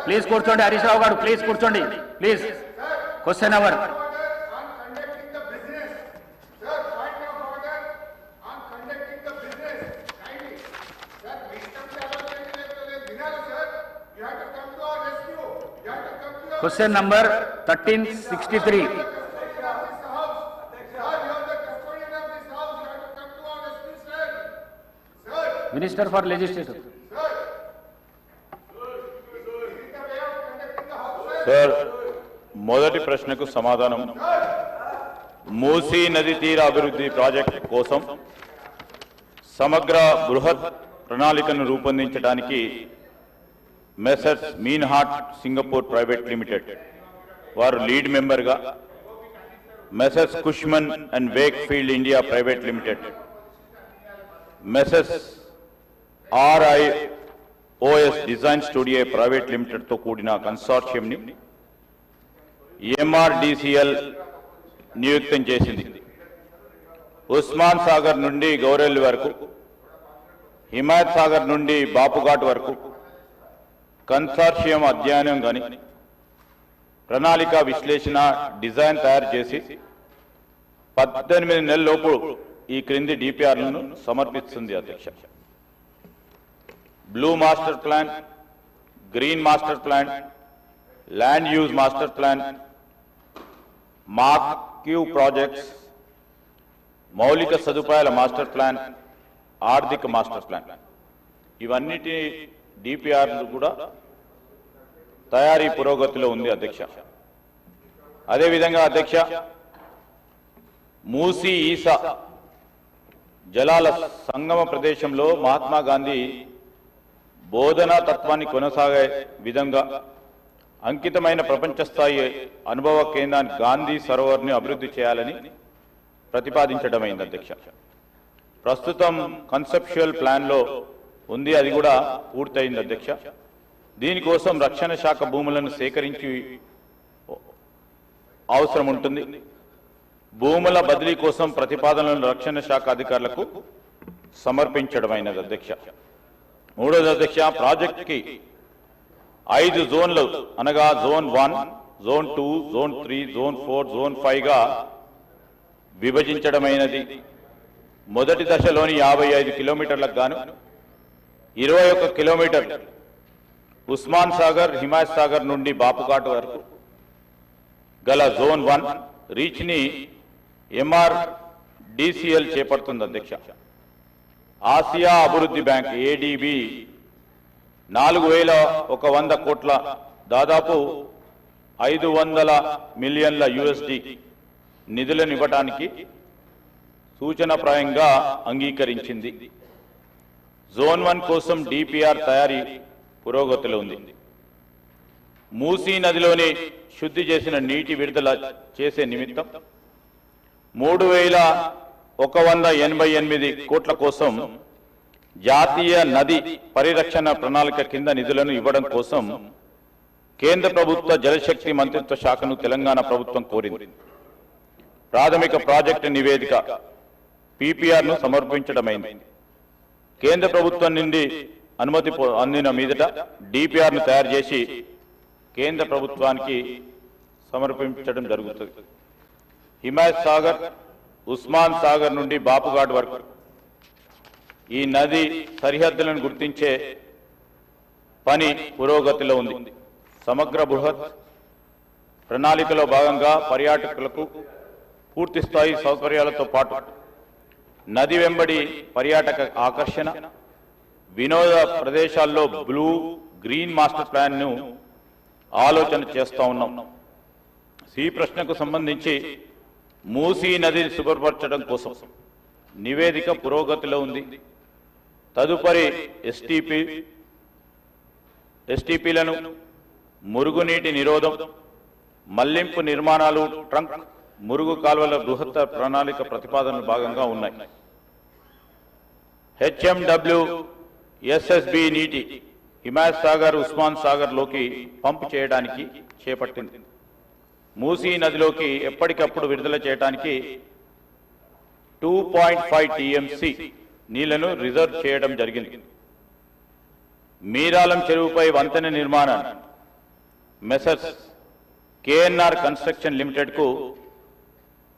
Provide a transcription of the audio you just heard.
Please కూర్చోండి Harish Rao garu, please కూర్చోండి please. Question hour. Question number 1363. Minister for legislation. Sir, మొదటి ప్రశ్నకు సమాధానం. మూసీ నది తీర అభివృద్ధి ప్రాజెక్టు కోసం సమగ్ర బృహత్ ప్రణాళికను రూపొందించడానికి Messrs Meinhardt Singapore private limited వారు లీడ్ మెంబర్గా, Messrs Cushman and Wakefield India private limited, Messrs RIOS design studio private లిమిటెడ్తో కూడిన కన్సార్షియంని MRDCL నియుక్తం చేసింది. ఉస్మాన్ సాగర్ నుండి గౌరెల్లి వరకు, హిమాయత్ సాగర్ నుండి బాపుఘాట్ వరకు కన్సార్షియం అధ్యయనం కానీ ప్రణాళిక విశ్లేషణ డిజైన్ తయారు చేసి 18 నెలలలోపు ఈ క్రింది డిపిఆర్లను సమర్పిస్తుంది అధ్యక్ష. Blue master plan, green master plan, land use master plan, marquee projects, మౌలిక సదుపాయాల మాస్టర్ ప్లాన్, ఆర్థిక మాస్టర్ ప్లాన్, ఇవన్నిటి డిపిఆర్లు కూడా తయారీ పురోగతిలో ఉంది అధ్యక్ష. అదేవిధంగా అధ్యక్ష, మూసీ ఈసా జలాల సంగమ ప్రదేశంలో మహాత్మా గాంధీ బోధనా తత్వాన్ని కొనసాగే విధంగా అంకితమైన ప్రపంచ స్థాయి అనుభవ కేంద్రాన్ని గాంధీ సరోవర్ని అభివృద్ధి చేయాలని ప్రతిపాదించడమైంది అధ్యక్ష. ప్రస్తుతం కన్సెప్చువల్ ప్లాన్లో ఉంది, అది కూడా పూర్తయింది అధ్యక్ష. దీనికోసం రక్షణ శాఖ భూములను సేకరించి అవసరం ఉంటుంది. భూముల బదిలీ కోసం ప్రతిపాదనలను రక్షణ శాఖ అధికారులకు సమర్పించడమైనది అధ్యక్ష. మూడోది అధ్యక్ష, ప్రాజెక్టుకి 5 జోన్లు అనగా zone 1, zone 2, zone 3, zone 4, zone 5గా విభజించడమైనది. మొదటి దశలోని 55 కిలోమీటర్లకు గాను 21 కిలోమీటర్లు ఉస్మాన్ సాగర్, హిమాయత్ సాగర్ నుండి బాపుఘాట్ వరకు గల జోన్ 1 రీచ్ని MRDCL చేపడుతుంది అధ్యక్ష. ఆసియా అభివృద్ధి బ్యాంక్ ADB 4100 కోట్ల దాదాపు 500 మిలియన్ల USD నిధులను ఇవ్వడానికి సూచనప్రాయంగా అంగీకరించింది. జోన్ 1 కోసం DPR తయారీ పురోగతిలో ఉంది. మూసీ నదిలోని శుద్ధి చేసిన నీటి విడుదల చేసే నిమిత్తం 3188 కోట్ల కోసం జాతీయ నది పరిరక్షణ ప్రణాళిక కింద నిధులను ఇవ్వడం కోసం కేంద్ర ప్రభుత్వ జలశక్తి మంత్రిత్వ శాఖను తెలంగాణ ప్రభుత్వం కోరింది. ప్రాథమిక ప్రాజెక్టు నివేదిక PPRను సమర్పించడమైంది. కేంద్ర ప్రభుత్వం నుండి అనుమతి అందిన మీదట DPRను తయారు చేసి కేంద్ర ప్రభుత్వానికి సమర్పించడం జరుగుతుంది. హిమాయత్ సాగర్, ఉస్మాన్ సాగర్ నుండి బాపుఘాట్ వరకు ఈ నది సరిహద్దులను గుర్తించే పని పురోగతిలో ఉంది. సమగ్ర బృహత్ ప్రణాళికలో భాగంగా పర్యాటకులకు పూర్తి స్థాయి సౌకర్యాలతో పాటు నది వెంబడి పర్యాటక ఆకర్షణ, వినోద ప్రదేశాల్లో బ్లూ గ్రీన్ మాస్టర్ ప్లాన్ను ఆలోచన చేస్తూ ఉన్నాం. ఈ ప్రశ్నకు సంబంధించి మూసీ నదిని శుభ్రపరచడం కోసం నివేదిక పురోగతిలో ఉంది. తదుపరి STPలను, మురుగునీటి నిరోధం, మళ్లింపు నిర్మాణాలు, ట్రంక్ మురుగు కాలువల బృహత్ ప్రణాళిక ప్రతిపాదనలు భాగంగా ఉన్నాయి. HMW SSB నీటి హిమాయత్ సాగర్, ఉస్మాన్ సాగర్ లోకి పంపు చేయడానికి చేపట్టింది. మూసీ నదిలోకి ఎప్పటికప్పుడు విడుదల చేయడానికి 2.5 TMC నీళ్లను రిజర్వ్ చేయడం జరిగింది. మీరాలం చెరువుపై వంతెన నిర్మాణాన్ని మెసర్స్ కేఎన్ఆర్ కన్స్ట్రక్షన్ లిమిటెడ్ కు